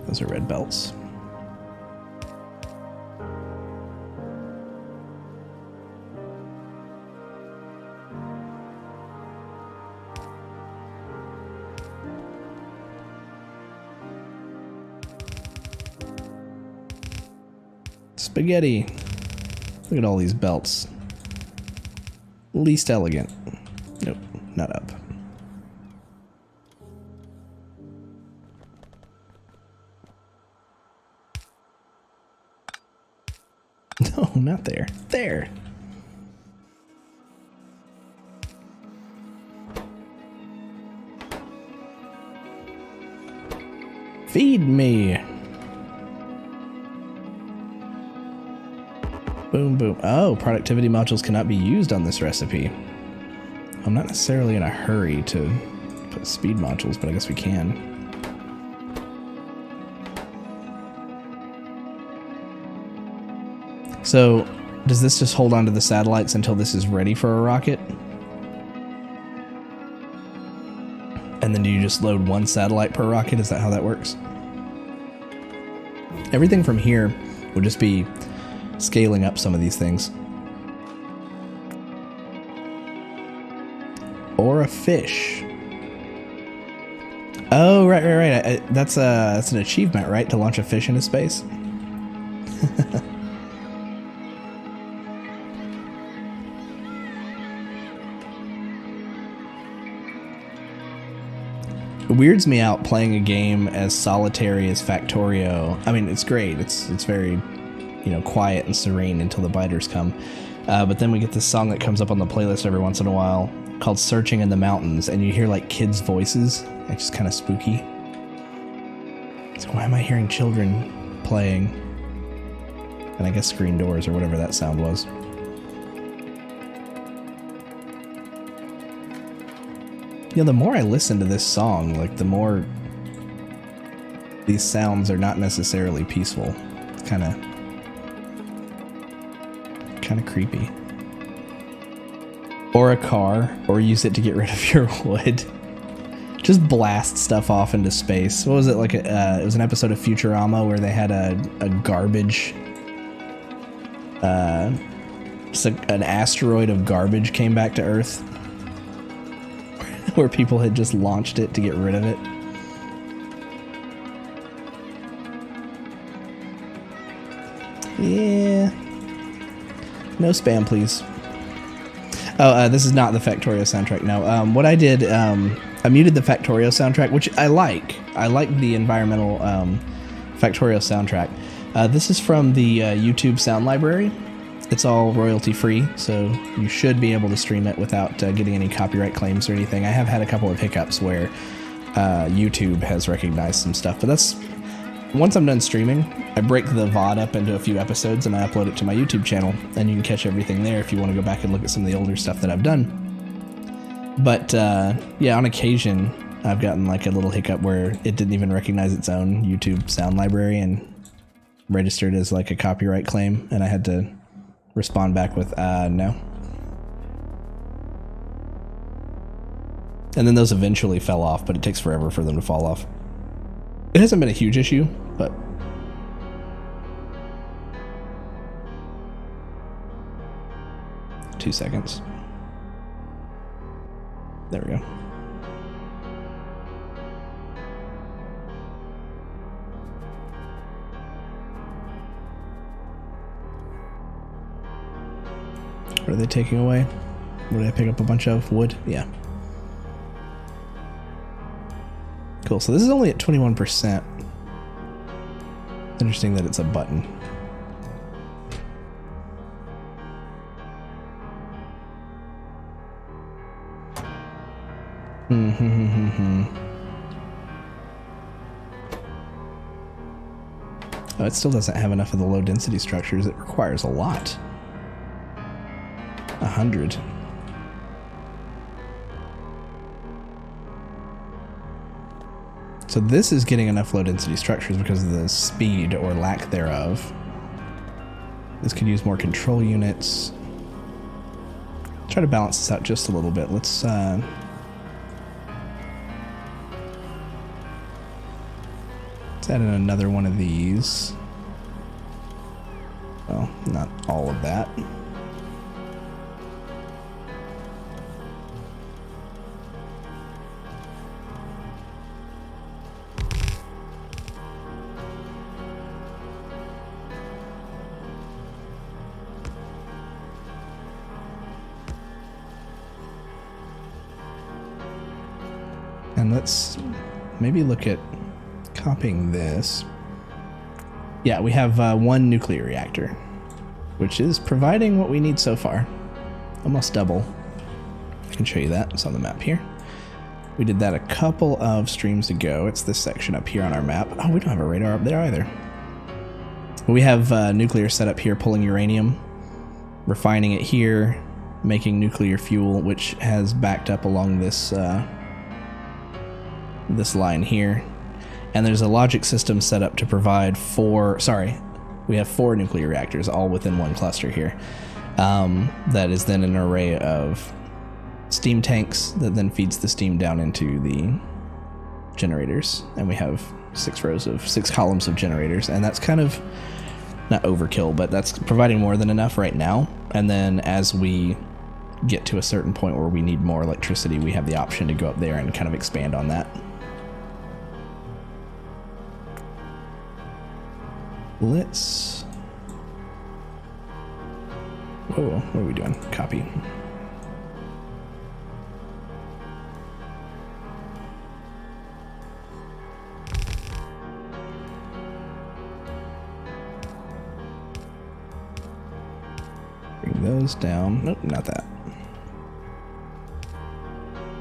Those are red belts. Spaghetti. Look at all these belts. Least elegant. Nope, not up. No, not there. There. Feed me. Boom, boom. Oh, productivity modules cannot be used on this recipe. I'm not necessarily in a hurry to put speed modules, but I guess we can. So, does this just hold on to the satellites until this is ready for a rocket? And then do you just load one satellite per rocket? Is that how that works? Everything from here would just be scaling up some of these things. Or a fish. Oh, right. That's an achievement, right? To launch a fish into space? It weirds me out playing a game as solitary as Factorio. I mean, it's great. It's very, you know, quiet and serene until the biters come. But then we get this song that comes up on the playlist every once in a while called Searching in the Mountains, and you hear like kids' voices. It's just kind of spooky. It's like, why am I hearing children playing? And I guess screen doors or whatever that sound was. You know, the more I listen to this song, like the more these sounds are not necessarily peaceful. It's kind of creepy. Or a car, or use it to get rid of your wood. Just blast stuff off into space. What was it, like it was an episode of Futurama where they had a garbage, just an asteroid of garbage came back to Earth, where people had just launched it to get rid of it. Yeah. No spam, please. Oh, this is not the Factorio soundtrack. No. What I did, I muted the Factorio soundtrack, which I like. I like the environmental Factorio soundtrack. This is from the YouTube sound library. It's all royalty free, so you should be able to stream it without getting any copyright claims or anything. I have had a couple of hiccups where YouTube has recognized some stuff, but that's... Once I'm done streaming, I break the VOD up into a few episodes and I upload it to my YouTube channel, and you can catch everything there if you want to go back and look at some of the older stuff that I've done. But yeah, on occasion, I've gotten like a little hiccup where it didn't even recognize its own YouTube sound library and registered as like a copyright claim, and I had to respond back with, no. And then those eventually fell off, but it takes forever for them to fall off. It hasn't been a huge issue, but... Two seconds. There we go. What are they taking away? What did I pick up a bunch of? Wood? Yeah. Cool, so this is only at 21%. Interesting that it's a button. Oh, it still doesn't have enough of the low density structures. It requires a lot. 100. So this is getting enough low density structures because of the speed or lack thereof. This could use more control units. Try to balance this out just a little bit. Let's Let's add in another one of these. Well, not all of that. And let's maybe look at copying this. Yeah, we have one nuclear reactor, which is providing what we need so far. Almost double. I can show you that. It's on the map here. We did that a couple of streams ago. It's this section up here on our map. Oh, we don't have a radar up there either. We have nuclear set up here pulling uranium, refining it here, making nuclear fuel, which has backed up along this this line here. And there's a logic system set up to provide we have 4 nuclear reactors all within one cluster here. That is then an array of steam tanks that then feeds the steam down into the generators. And we have 6 columns of generators, and that's kind of not overkill, but that's providing more than enough right now. And then as we get to a certain point where we need more electricity, we have the option to go up there and kind of expand on that. Let's... Whoa, what are we doing? Copy. Bring those down. Nope, not that.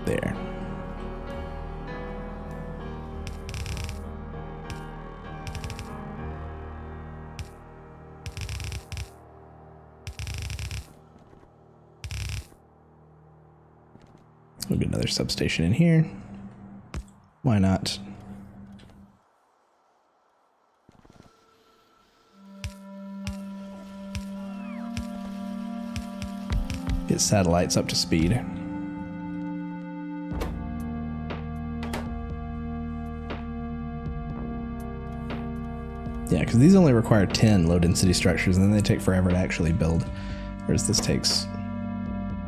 There. We'll get another substation in here. Why not? Get satellites up to speed. Yeah, because these only require 10 low density structures, and then they take forever to actually build, whereas this takes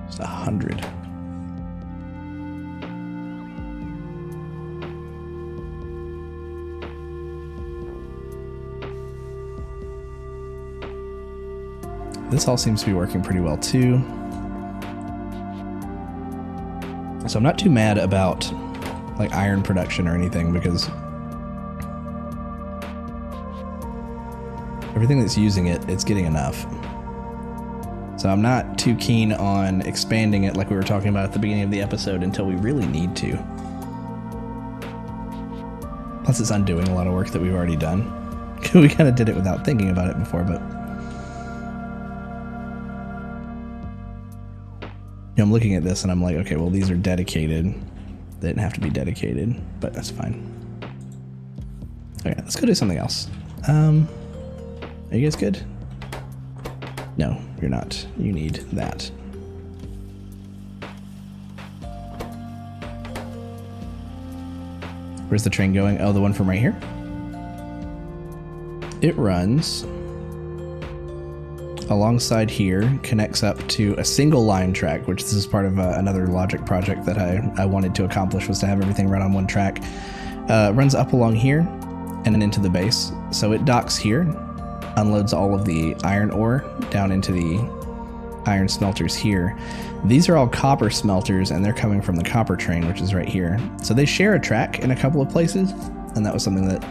just 100. This all seems to be working pretty well too. So I'm not too mad about like iron production or anything, because everything that's using it, it's getting enough. So I'm not too keen on expanding it like we were talking about at the beginning of the episode until we really need to. Plus it's undoing a lot of work that we've already done. We kind of did it without thinking about it before, but I'm looking at this and I'm like, okay, well, these are dedicated. They didn't have to be dedicated, but that's fine. Okay, let's go do something else. Are you guys good? No, you're not. You need that. Where's the train going? Oh, the one from right here? It runs alongside here, connects up to a single line track, which this is part of another logic project that I wanted to accomplish, was to have everything run on one track. Runs up along here and then into the base. So it docks here, unloads all of the iron ore down into the iron smelters here. These are all copper smelters, and they're coming from the copper train, which is right here. So they share a track in a couple of places, and that was something that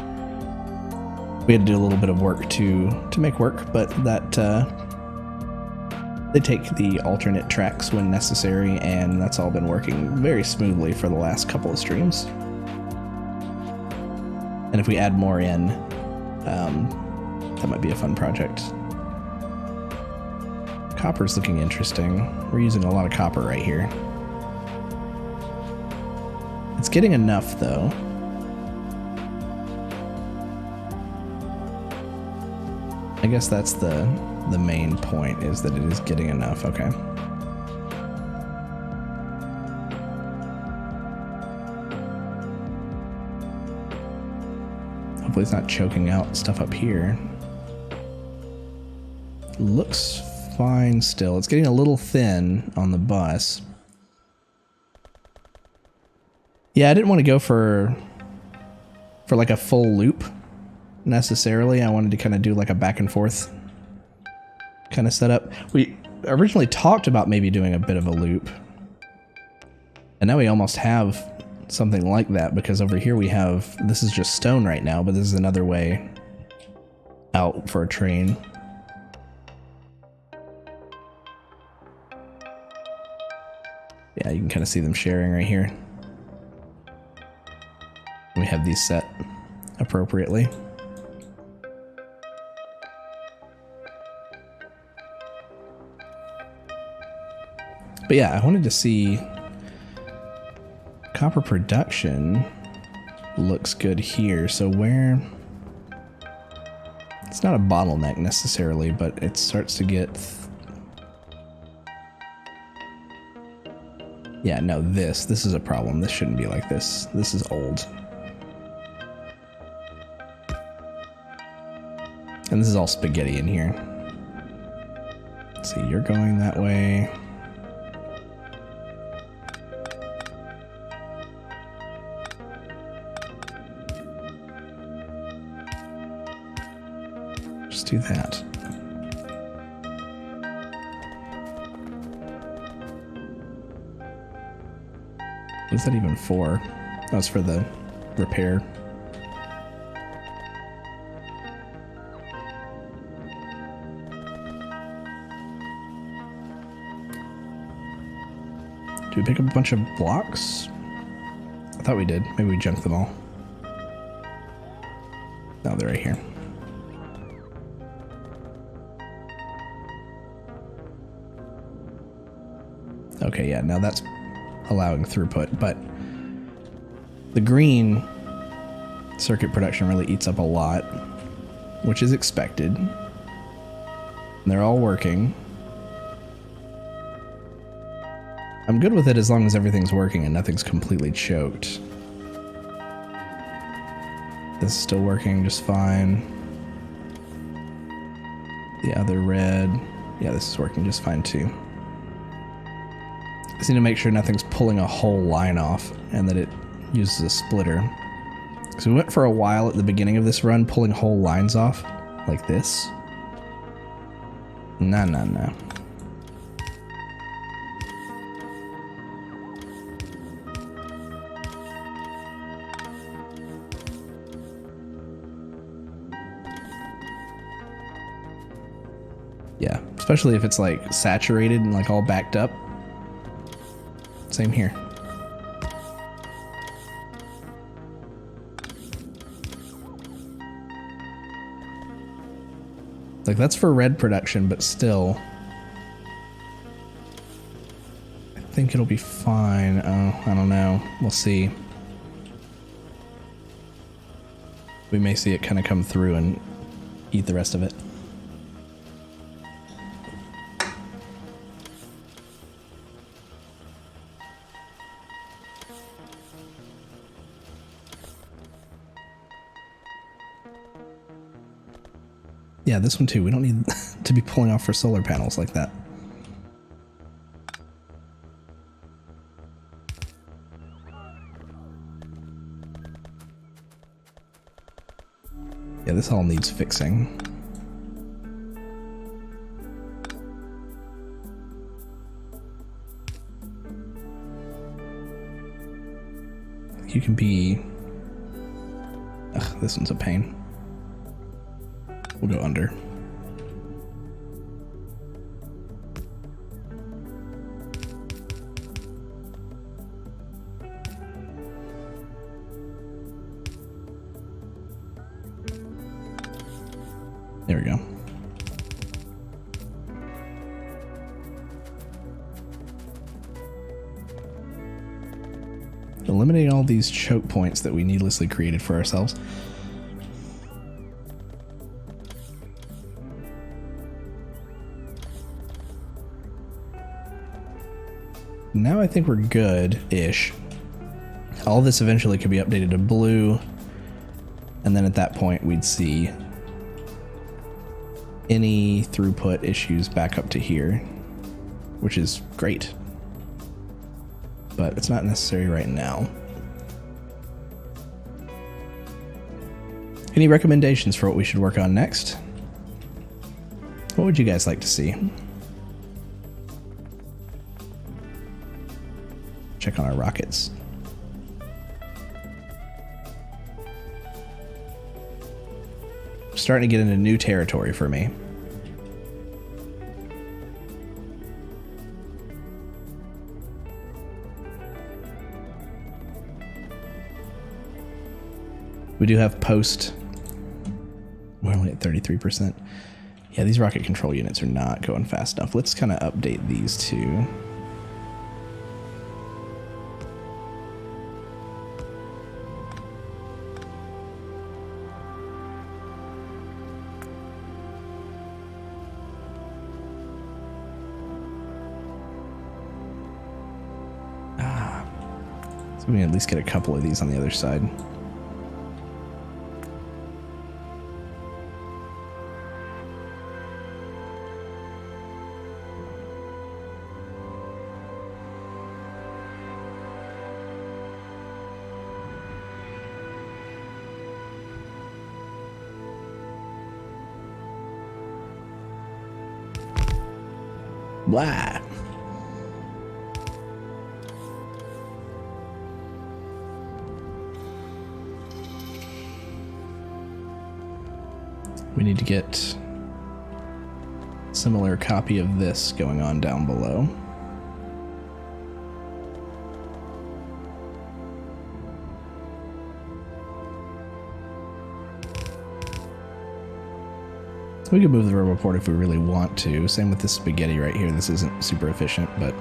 we had to do a little bit of work to make work, but that they take the alternate tracks when necessary, and that's all been working very smoothly for the last couple of streams. And if we add more in, that might be a fun project. Copper's looking interesting. We're using a lot of copper right here. It's getting enough though. I guess that's the main point, is that it is getting enough. Okay. Hopefully it's not choking out stuff up here. Looks fine still. It's getting a little thin on the bus. Yeah, I didn't want to go for like a full loop necessarily. I wanted to kind of do like a back and forth kind of setup. We originally talked about maybe doing a bit of a loop. And now we almost have something like that, because over here we have, this is just stone right now, but this is another way out for a train. Yeah, you can kind of see them sharing right here. We have these set appropriately. But yeah, I wanted to see copper production looks good here. So where, it's not a bottleneck necessarily, but it starts to get, yeah, no, this is a problem. This shouldn't be like this. This is old. And this is all spaghetti in here. Let's see, you're going that way. Just do that. What's that even for? Oh, it's for the repair. Do we pick up a bunch of blocks? I thought we did. Maybe we junked them all. No, they're right here. Okay, yeah, now that's allowing throughput, but the green circuit production really eats up a lot, which is expected. And they're all working. I'm good with it as long as everything's working and nothing's completely choked. This is still working just fine. The other red, yeah, this is working just fine too. I just need to make sure nothing's pulling a whole line off and that it uses a splitter. Because we went for a while at the beginning of this run pulling whole lines off, like this. No, no, no. Yeah, especially if it's like saturated and like all backed up. Same here. Like that's for red production, but still, I think it'll be fine. Oh, I don't know. We'll see. We may see it kind of come through and eat the rest of it. Yeah, this one too. We don't need to be pulling off for solar panels like that. Yeah, this all needs fixing. You can be... Ugh, this one's a pain. We'll go under. There we go. Eliminate all these choke points that we needlessly created for ourselves. Now I think we're good-ish. All this eventually could be updated to blue. And then at that point, we'd see any throughput issues back up to here, which is great. But it's not necessary right now. Any recommendations for what we should work on next? What would you guys like to see? Check on our rockets. Starting to get into new territory for me. We do have post. We're only at 33%. Yeah, these rocket control units are not going fast enough. Let's kind of update these two. So we can at least get a couple of these on the other side. Blah. We need to get a similar copy of this going on down below. We could move the roboport if we really want to. Same with this spaghetti right here. This isn't super efficient, but...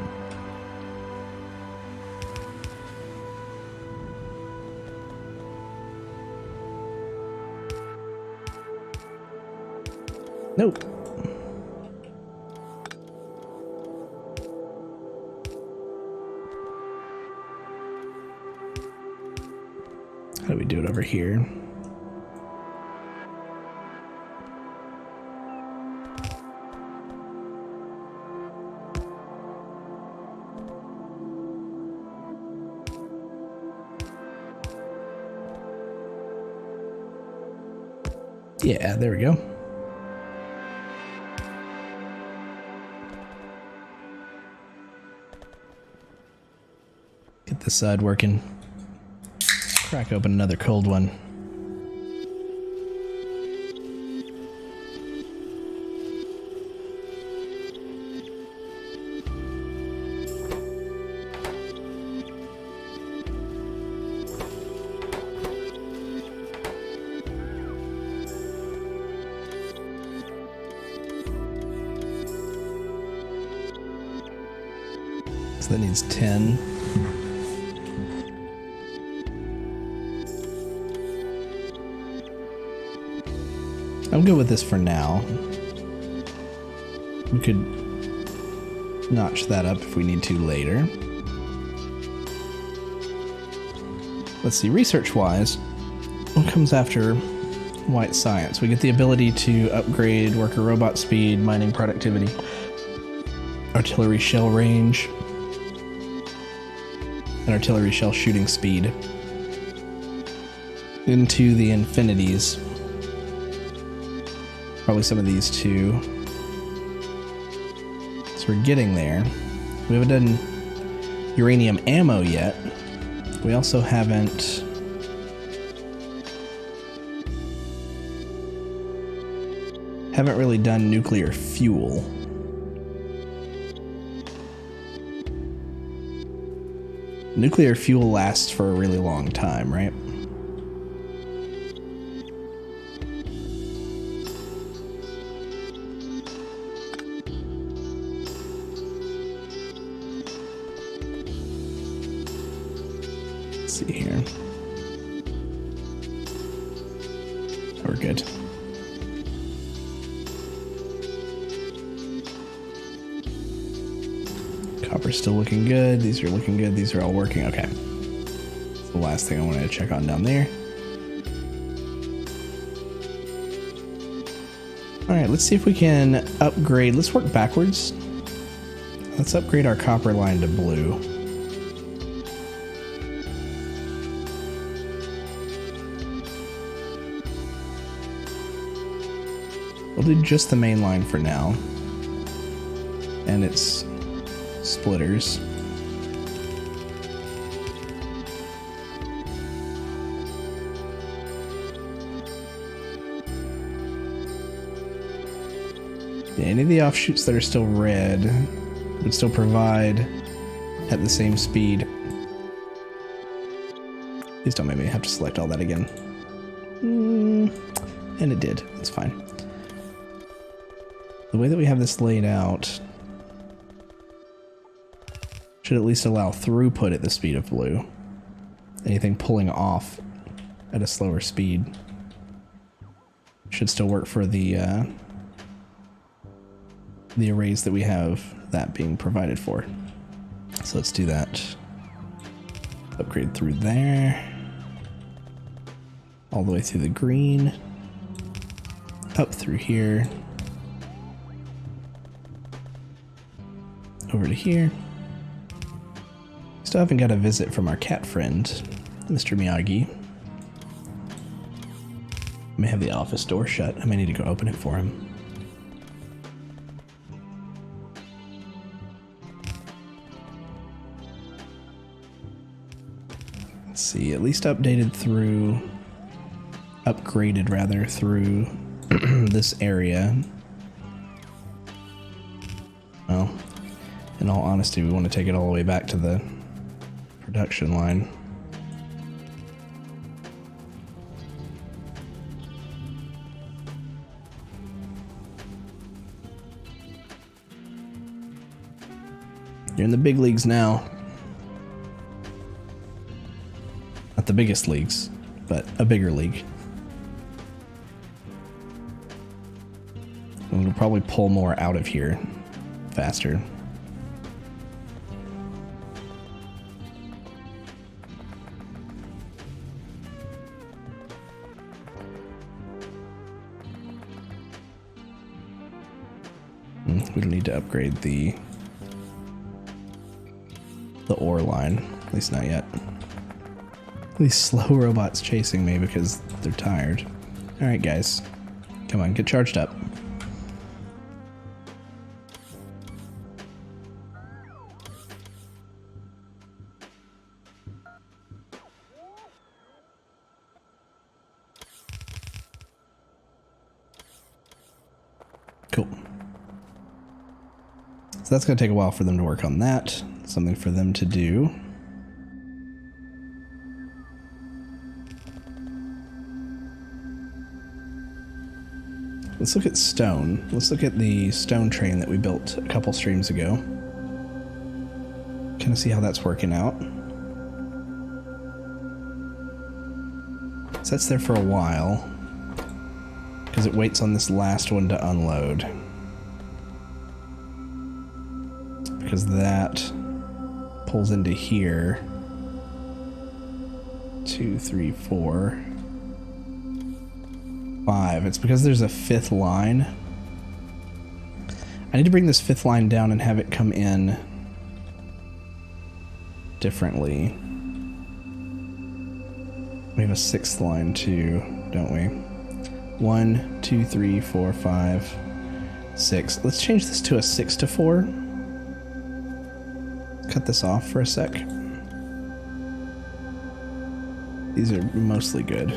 Nope. How do we do it over here? Yeah, there we go. Get this side working. Crack open another cold one. So that needs 10. I'm good with this for now. We could notch that up if we need to later. Let's see, research-wise, what comes after white science? We get the ability to upgrade worker robot speed, mining productivity, artillery shell range, and artillery shell shooting speed into the infinities. Probably some of these too. So we're getting there. We haven't done uranium ammo yet. We also haven't really done nuclear fuel. Nuclear fuel lasts for a really long time, right? Let's see here. We're good. Copper's still looking good. These are looking good. These are all working. Okay. That's the last thing I wanted to check on down there. All right, let's see if we can upgrade. Let's work backwards. Let's upgrade our copper line to blue. We'll do just the main line for now. And its splitters. Yeah, any of the offshoots that are still red would still provide at the same speed. Please don't make me have to select all that again. And it did. That's fine. The way that we have this laid out should at least allow throughput at the speed of blue. Anything pulling off at a slower speed should still work for the arrays that we have that being provided for. So let's do that. Upgrade through there. All the way through the green. Up through here. Over to here. Still haven't got a visit from our cat friend, Mr. Miyagi. I may have the office door shut. I may need to go open it for him. Let's see, at least updated through, upgraded rather, through this area. Well, in all honesty, we want to take it all the way back to the production line. You're in the big leagues now. Not the biggest leagues, but a bigger league. And we'll probably pull more out of here faster. We don't need to upgrade the ore line, at least not yet. These slow robots chasing me because they're tired. All right, guys, come on, get charged up. Cool. So that's going to take a while for them to work on that. Something for them to do. Let's look at stone. Let's look at the stone train that we built a couple streams ago. Kind of see how that's working out. So that's there for a while, because it waits on this last one to unload. Because that pulls into here. 2, 3, 4, 5. It's because there's a fifth line. I need to bring this fifth line down and have it come in differently. We have a sixth line too, don't we? 1, 2, 3, 4, 5, 6. Let's change this to a 6 to 4. Cut this off for a sec. These are mostly good.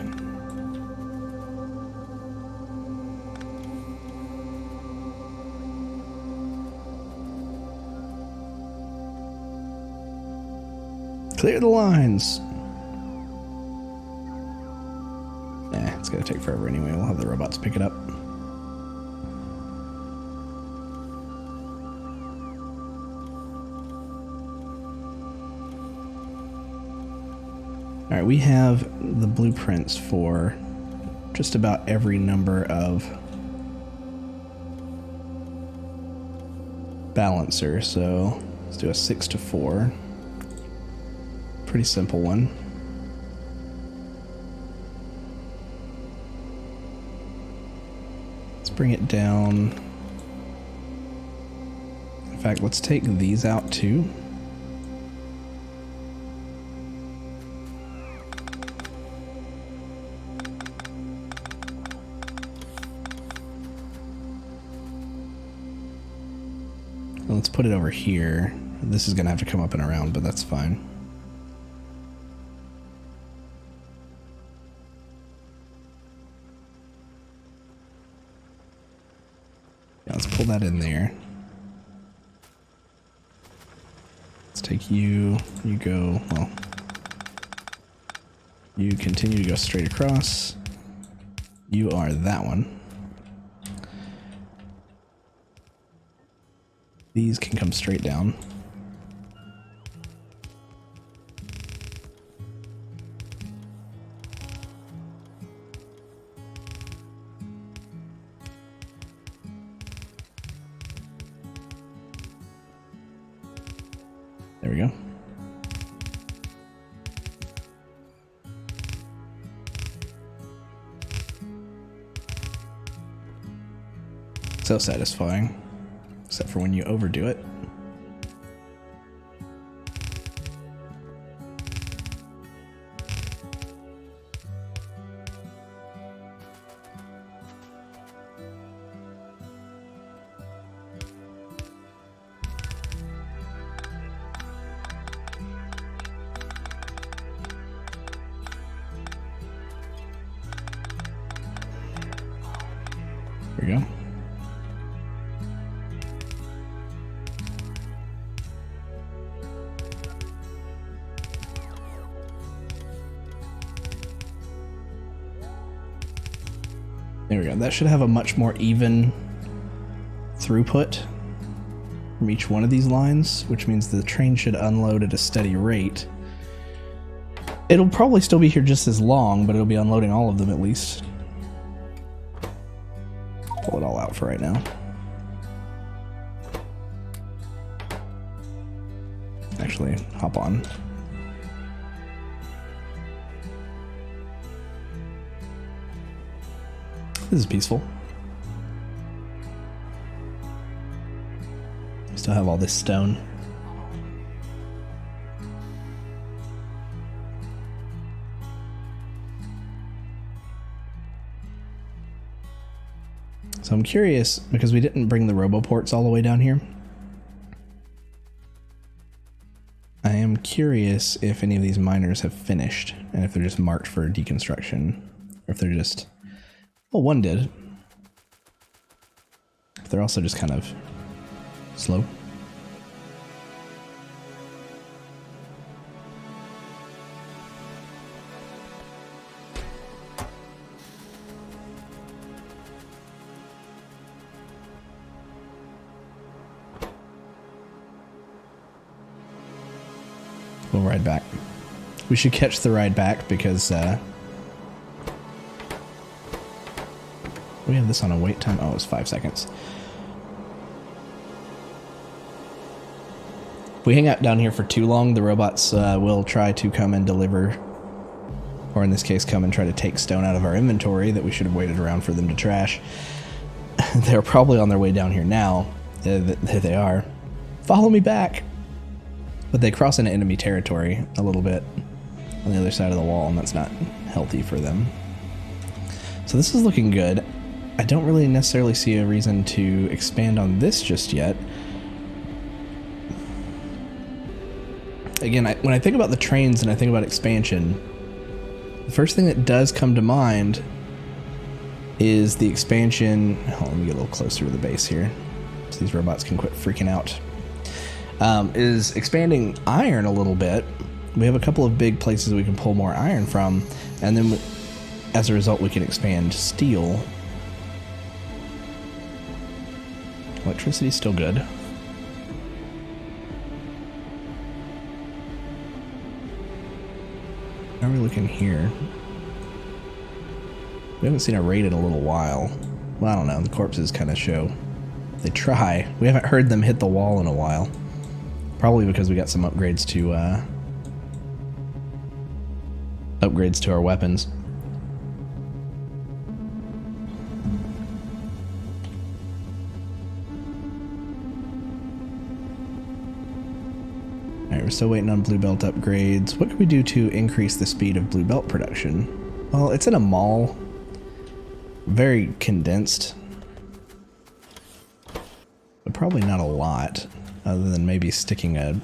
Clear the lines. It's gonna take forever anyway. We'll have the robots pick it up. All right, we have the blueprints for just about every number of balancer. So let's do a 6 to 4. Pretty simple one. Let's bring it down. In fact, let's take these out too. Let's put it over here. This is gonna have to come up and around, but that's fine. Yeah, let's pull that in there. Let's take you, you go, well, you continue to go straight across. You are that one. These can come straight down. There we go. So satisfying. Except for when you overdo it. There we go. There we go. That should have a much more even throughput from each one of these lines, which means the train should unload at a steady rate. It'll probably still be here just as long, but it'll be unloading all of them at least. Pull it all out for right now. Actually, hop on. This is peaceful. Still have all this stone. So I'm curious, because we didn't bring the roboports all the way down here. I am curious if any of these miners have finished, and if they're just marked for deconstruction, or if they're just... Well, one did. But they're also just kind of slow. We'll ride back. We should catch the ride back because we have this on a wait time. Oh, it's 5 seconds. If we hang out down here for too long, the robots will try to come and deliver, or in this case, come and try to take stone out of our inventory that we should have waited around for them to trash. They're probably on their way down here now. There they are. Follow me back. But they cross into enemy territory a little bit on the other side of the wall, and that's not healthy for them. So this is looking good. I don't really necessarily see a reason to expand on this just yet. Again, when I think about the trains and I think about expansion, the first thing that does come to mind is the expansion. Hold on, let me get a little closer to the base here so these robots can quit freaking out. Is expanding iron a little bit. We have a couple of big places we can pull more iron from, and then as a result we can expand steel. Electricity's still good. How are we looking here? We haven't seen a raid in a little while. Well, I don't know, the corpses kind of show. They try. We haven't heard them hit the wall in a while. Probably because we got some upgrades to our weapons. Alright, we're still waiting on blue belt upgrades. What can we do to increase the speed of blue belt production? Well, it's in a mall. Very condensed. But probably not a lot, other than maybe sticking a...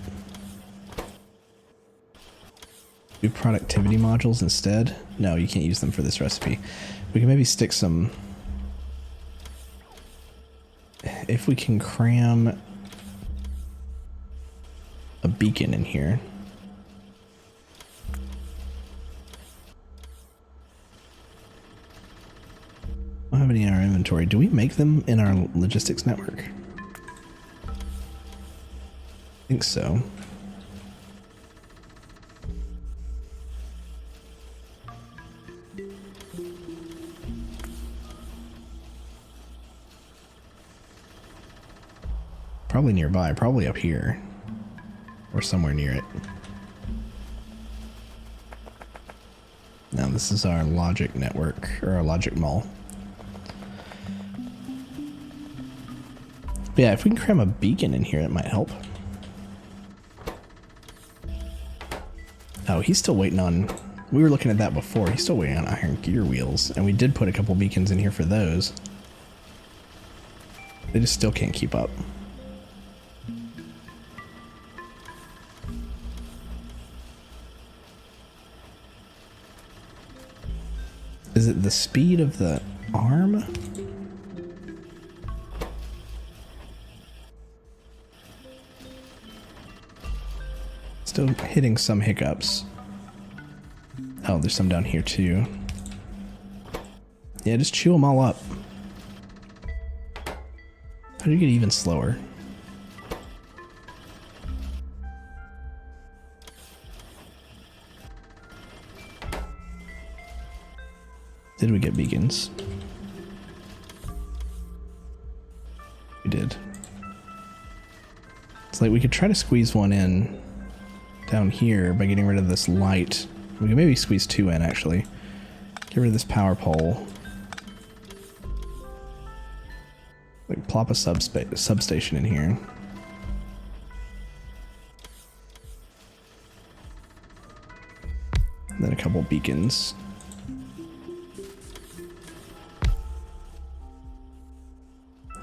Do productivity modules instead? No, you can't use them for this recipe. We can maybe stick some... If we can cram a beacon in here. I don't have any in our inventory. Do we make them in our logistics network? I think so. Probably nearby, probably up here. Or somewhere near it. Now this is our logic network, or our logic mall. But yeah, if we can cram a beacon in here, it might help. Oh, he's still waiting on... We were looking at that before. He's still waiting on iron gear wheels. And we did put a couple beacons in here for those. They just still can't keep up. Is it the speed of the arm? Still hitting some hiccups. Oh, there's some down here too. Yeah, just chew them all up. How do you get even slower? Did we get beacons? We did. It's like we could try to squeeze one in down here by getting rid of this light. We can maybe squeeze two in, actually. Get rid of this power pole. Like, plop a substation in here. And then a couple beacons.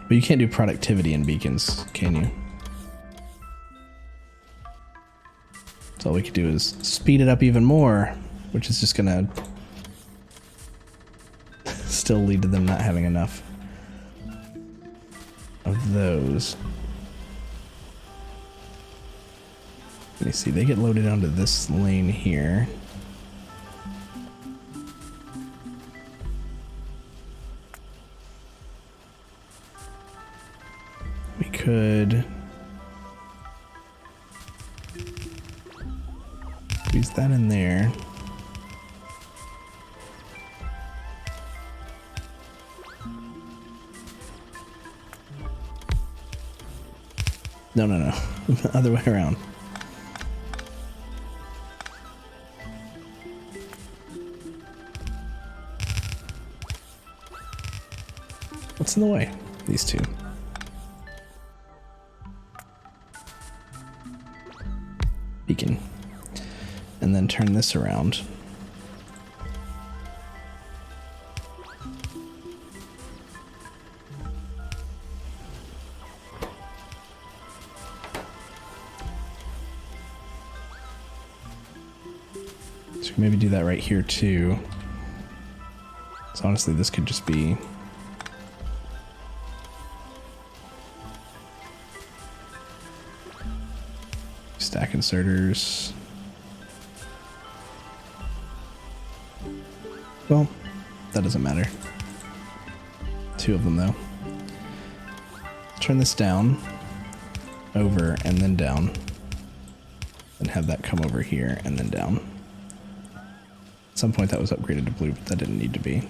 But you can't do productivity in beacons, can you? So all we could do is speed it up even more, which is just gonna still lead to them not having enough of those. Let me see, they get loaded onto this lane here. We could squeeze that in there. No, no, no. Other way around. What's in the way? These two. Beacon. And then turn this around. So maybe do that right here too. So honestly, this could just be stack inserters. Well, that doesn't matter. Two of them though. Turn this down, over, and then down. And have that come over here and then down. At some point that was upgraded to blue, but that didn't need to be.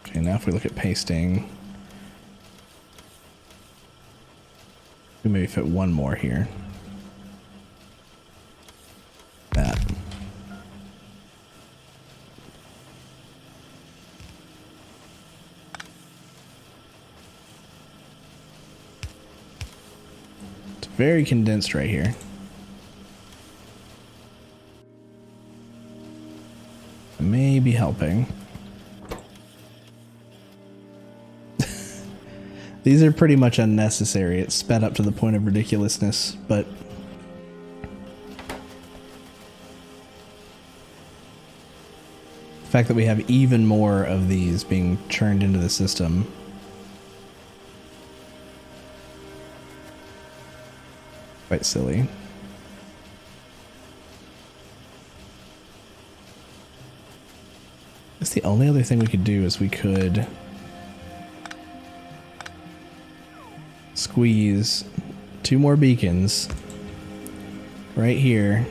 Okay, now if we look at pasting, we maybe fit one more here. That. very condensed right here. May be helping. These are pretty much unnecessary. It's sped up to the point of ridiculousness, but the fact that we have even more of these being churned into the system. Quite silly. I guess the only other thing we could do is we could squeeze 2 more beacons right here.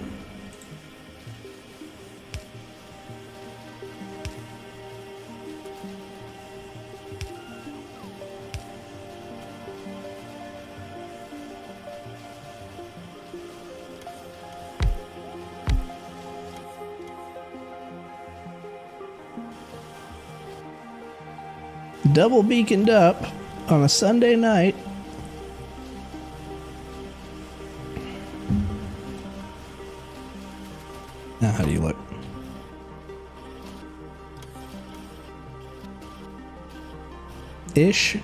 Double beaconed up on a Sunday night. Now, how do you look? Ish.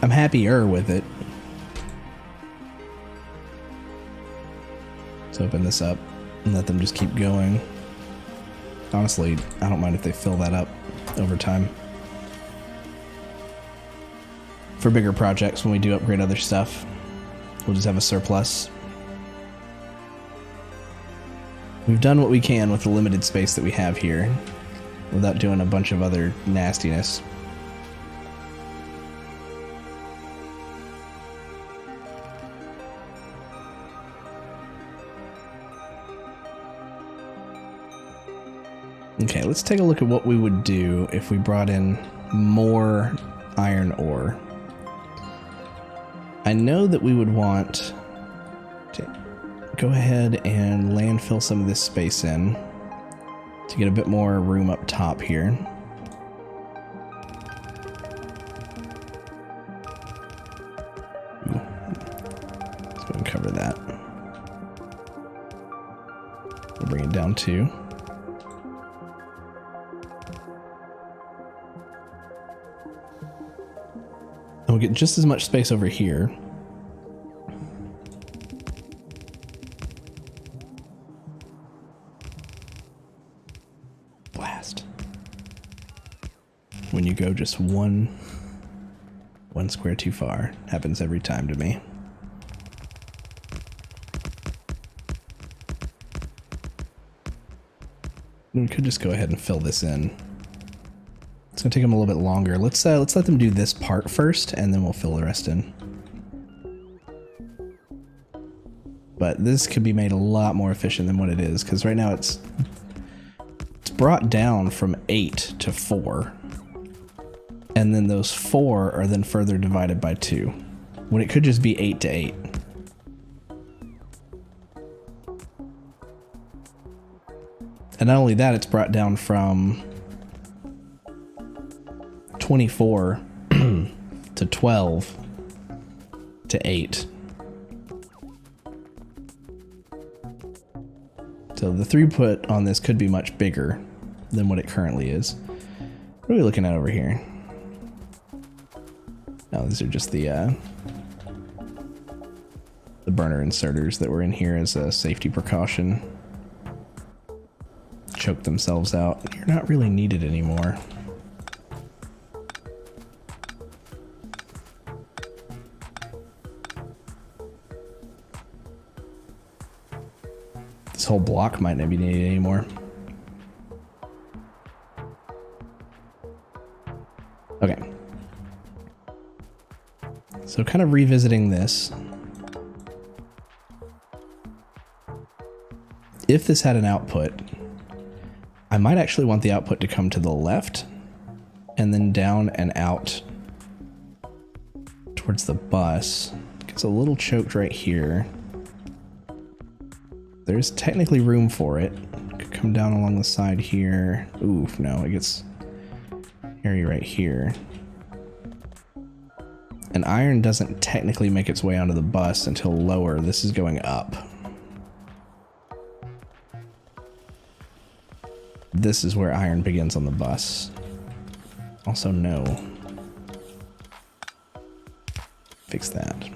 I'm happier with it. Let's open this up and let them just keep going. Honestly, I don't mind if they fill that up over time. For bigger projects, when we do upgrade other stuff, we'll just have a surplus. We've done what we can with the limited space that we have here, without doing a bunch of other nastiness. Okay, let's take a look at what we would do if we brought in more iron ore. I know that we would want to go ahead and landfill some of this space in to get a bit more room up top here. Let's go and cover that. We'll bring it down too. And we'll get just as much space over here. Blast. When you go just one square too far. Happens every time to me. We could just go ahead and fill this in. It's gonna take them a little bit longer. Let's let them do this part first, and then we'll fill the rest in. But this could be made a lot more efficient than what it is, because right now it's brought down from 8 to 4, and then those 4 are then further divided by 2, when it could just be 8 to 8. And not only that, it's brought down from 24 to 12 to 8. So the throughput on this could be much bigger than what it currently is. What are we looking at over here? No, these are just the burner inserters that were in here as a safety precaution. Choke themselves out. You're not really needed anymore. This whole block might not be needed anymore. Okay. So kind of revisiting this. If this had an output, I might actually want the output to come to the left and then down and out towards the bus. It gets a little choked right here. There's technically room for it. Could come down along the side here. Oof, no, it gets hairy right here. And iron doesn't technically make its way onto the bus until lower. This is going up. This is where iron begins on the bus. Also, no. Fix that.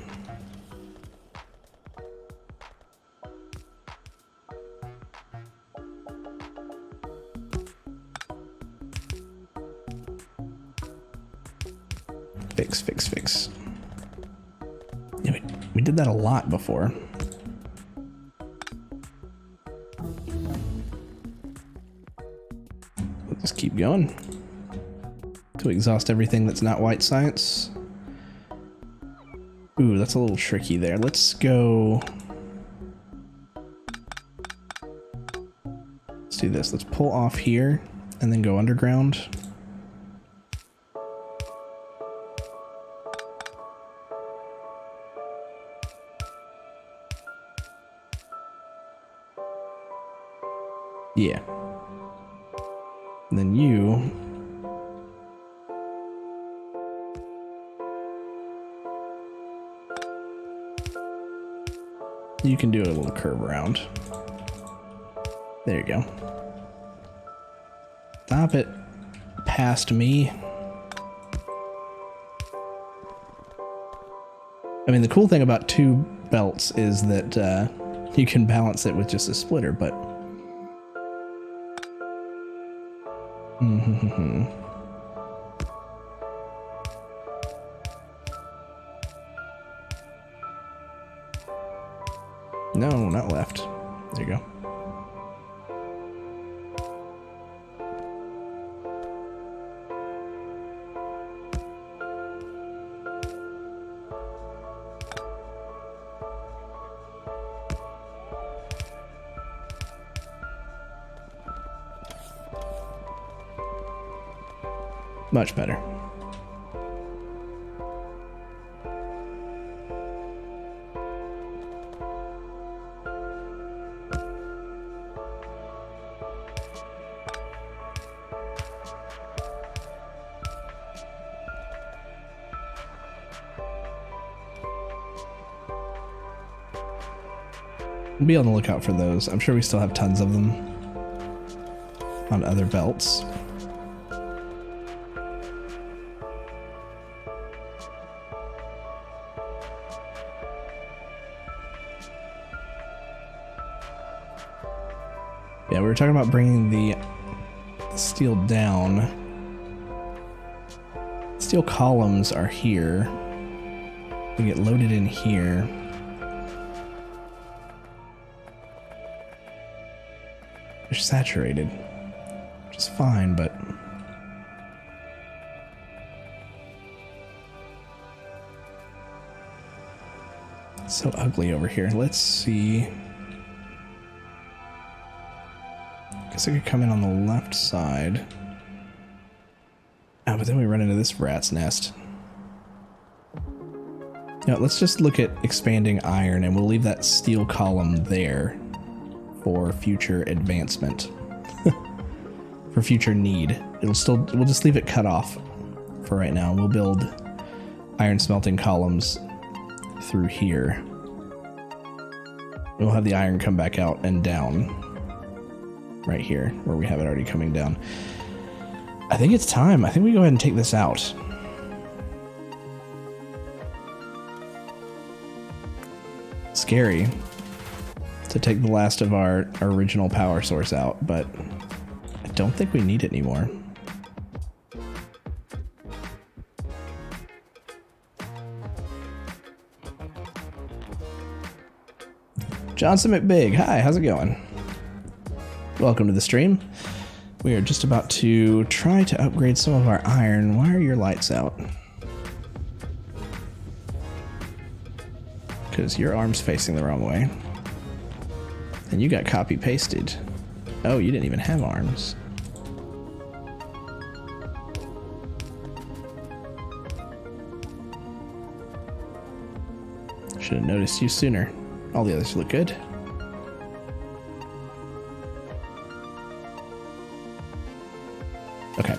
Fix. Yeah, we did that a lot before. We'll just keep going to exhaust everything that's not white science. Ooh, that's a little tricky there. Let's go. Let's do this. Let's pull off here and then go underground. Yeah. And then you. You can do a little curve around. There you go. Stop it. Past me. I mean, the cool thing about two belts is that you can balance it with just a splitter, but no, not left. There you go. Much better. Be on the lookout for those. I'm sure we still have tons of them on other belts. Yeah, we were talking about bringing the steel down. Steel columns are here. We get loaded in here. They're saturated, which is fine, but it's so ugly over here. Let's see. Guess I could come in on the left side. Ah, but then we run into this rat's nest. Now, let's just look at expanding iron, and we'll leave that steel column there for future advancement. For future need. We'll just leave it cut off for right now. We'll build iron smelting columns through here. We'll have the iron come back out and down. Right here, where we have it already coming down. I think it's time. I think we go ahead and take this out. Scary to take the last of our original power source out, but I don't think we need it anymore. Johnson McBig, hi, how's it going? Welcome to the stream. We are just about to try to upgrade some of our iron. Why are your lights out? Because your arm's facing the wrong way. And you got copy pasted. Oh, you didn't even have arms. Should have noticed you sooner. All the others look good. Okay,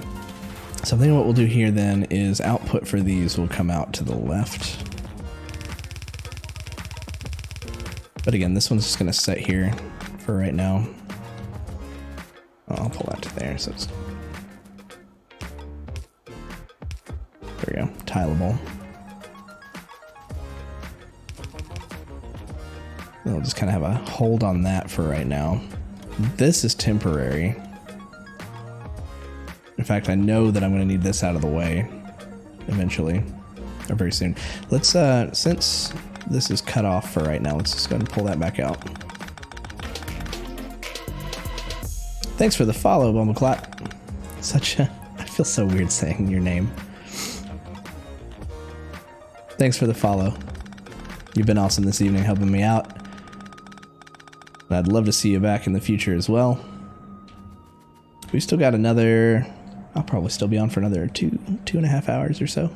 so I think what we'll do here then is out output for these will come out to the left. But again, this one's just going to set here for right now. I'll pull that to there. So it's, there we go, tileable. And we'll just kind of have a hold on that for right now. This is temporary. In fact, I know that I'm going to need this out of the way eventually, or very soon. Let's, since this is cut off for right now, let's just go ahead and pull that back out. Thanks for the follow, Bumbleclot. I feel so weird saying your name. Thanks for the follow. You've been awesome this evening helping me out. And I'd love to see you back in the future as well. We still got another, I'll probably still be on for another two and a half hours or so.